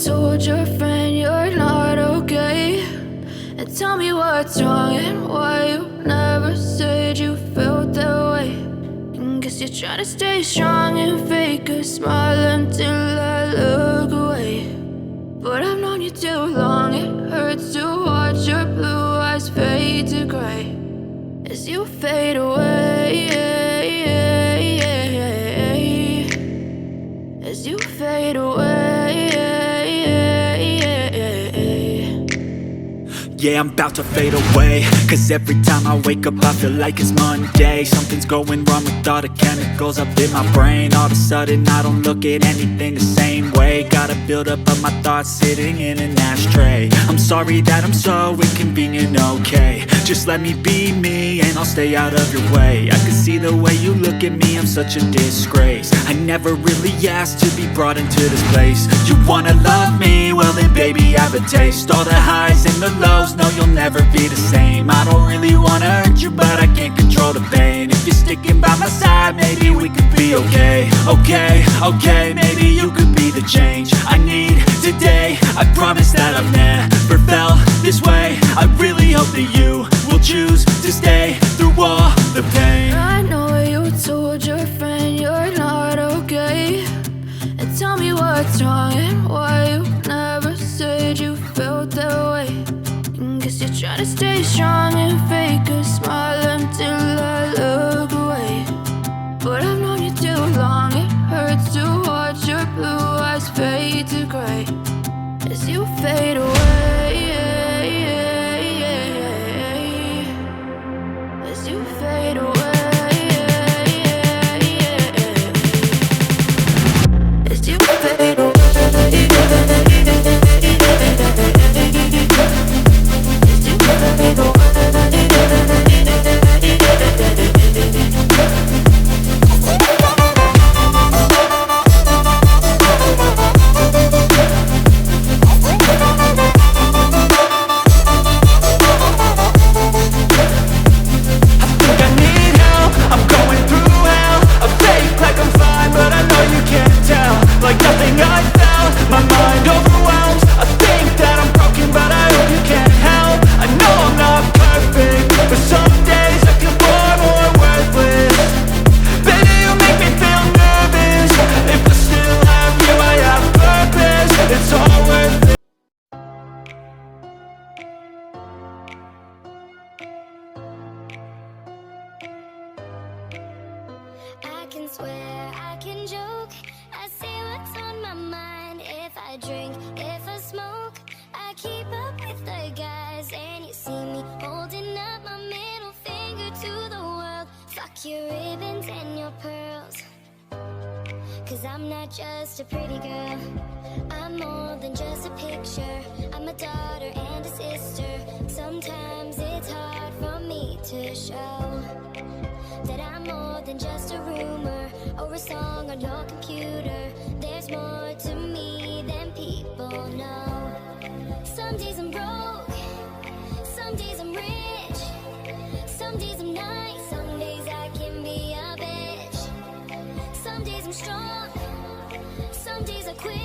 told your friend you're not okay, and tell me what's wrong and why you never said you felt that way. And guess you're trying to stay strong and fake a smile until I look away. But I've known you too long, it hurts to watch your blue eyes fade to gray as you fade away, as you fade away. Yeah, I'm about to fade away, cause every time I wake up I feel like it's Monday. Something's going wrong with all the chemicals up in my brain. All of a sudden I don't look at anything the same way. Gotta build up of my thoughts sitting in an ashtray. I'm sorry that I'm so inconvenient, okay. Just let me be me and I'll stay out of your way. I can see the way you look at me, I'm such a disgrace. I never really asked to be brought into this place. You wanna love me? Well then baby I have a taste. All the highs and the lows, no you'll never be the same. I don't really wanna hurt you but I can't control the pain. If you're sticking by my side maybe we could be okay. Okay, maybe you could be the change I need today. I promise that I've never felt this way. I really hope that you will choose to stay through all the pain. I know you told your friend you're not okay, and tell me what's wrong and why you never said you felt that way. And guess you're trying to stay strong and fake a smile until I look away. But I've known you too long, it hurts to watch your blue eyes fade to gray as you fade away, as you fade away, as you fade away. Like nothing I felt, my mind overwhelmed. I think that I'm broken but I hope you can't help. I know I'm not perfect, but some days I feel far more worthless. Baby, you make me feel nervous. If I still have you, I have purpose. It's all worth it. I can swear, I can joke, I say what's on my mind. If I drink, if I smoke, I keep up with the guys. And you see me holding up my middle finger to the world. Fuck your ribbons and your pearls, cause I'm not just a pretty girl. I'm more than just a picture. I'm a daughter and a sister. Sometimes it's hard for me to show that I'm more than just a rumor or a song on your computer. There's more to me than people know. Some days I'm broke, some days I'm rich, some days I'm nice, some days I can be a bitch. Some days I'm strong, some days I quit.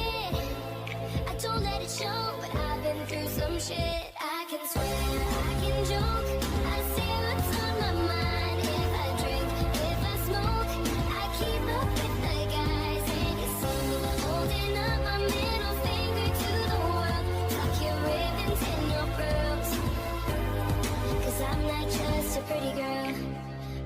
I don't let it show, but I've been through some shit. I can swear, I can joke, I say what's on my mind. If I drink, if I smoke, I keep up with the guys. And you see me holding up my middle finger to the world. Tuck your ribbons and your pearls, cause I'm not just a pretty girl.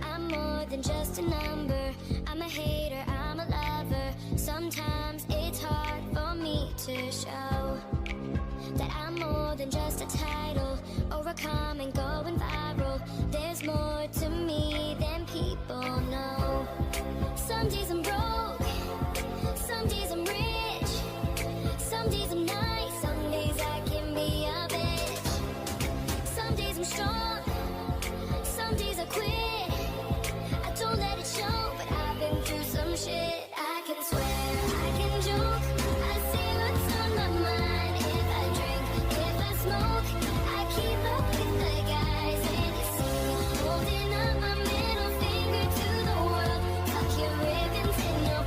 I'm more than just a number. I'm a hater, I'm a lover. Sometimes it's hard for me to show that I'm more than just a title or a comment going viral. There's more to me than people know. Some days I'm broke, some days I'm rich, some days I'm nice, some days I can be a bitch. Some days I'm strong, some days I quit. I don't let it show, but I've been through some shit. I can swear, I can joke, I say what's on my mind. If I drink, if I smoke, I keep up with the guys. And you see me holding up my middle finger to the world. Tuck your ribbons in your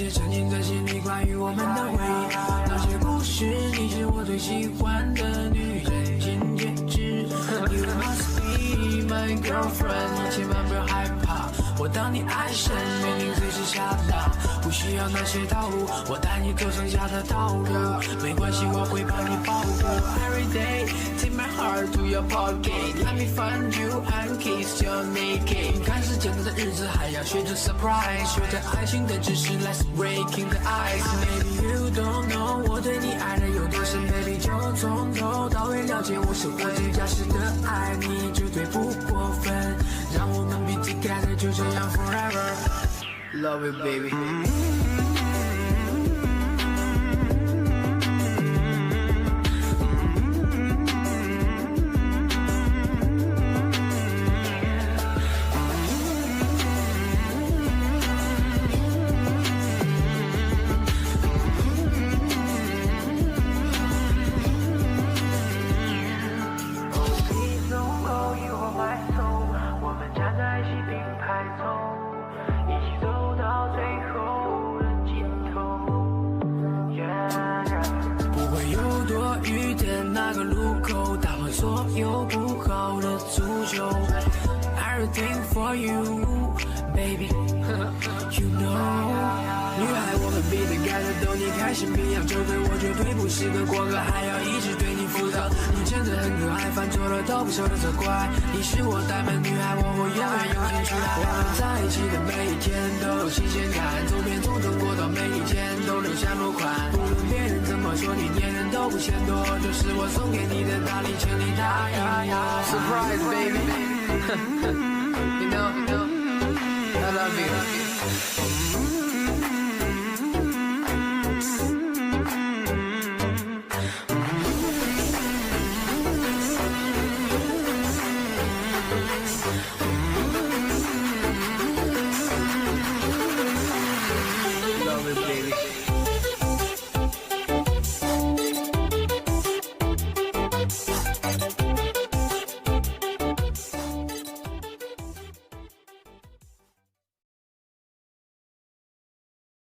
些沉浸在心里关于我们的回忆，那些故事，你是我最喜欢的女人间戒指。You must be my girlfriend， 你千万不要害怕，我当你爱神，命令随时下达，不需要那些套路，我带你走剩下的道路，没关系，我会帮你保护。Every day take my heart to your pocket， Let me find you and kiss your naked。看似简单的日子，还要学着 surprise， 学着爱情的知识 ，Let's breaking the ice。Maybe you don't know， 我对你爱的有多深 ，Baby 就从头到尾了解我，是我最假实的爱你，绝对不过分，让我们 be together， 就这样 forever。Love you baby。那个路口打破所有不好的诅咒 Everything for you baby You know 女孩我们 be together 逗你开心比洋酒对我绝对不是个过客，还要一直对你负责，你真的很可爱，犯错了都不舍得责怪，你是我呆萌女孩，我会永远用心去爱，我们在一起的每一天都有新鲜感，走遍从中国到每一天都留下落款，不论别人怎么说你黏人都不嫌多，这是我送给你的大礼，请你答应我 Surprise baby You know I love you Love it, baby.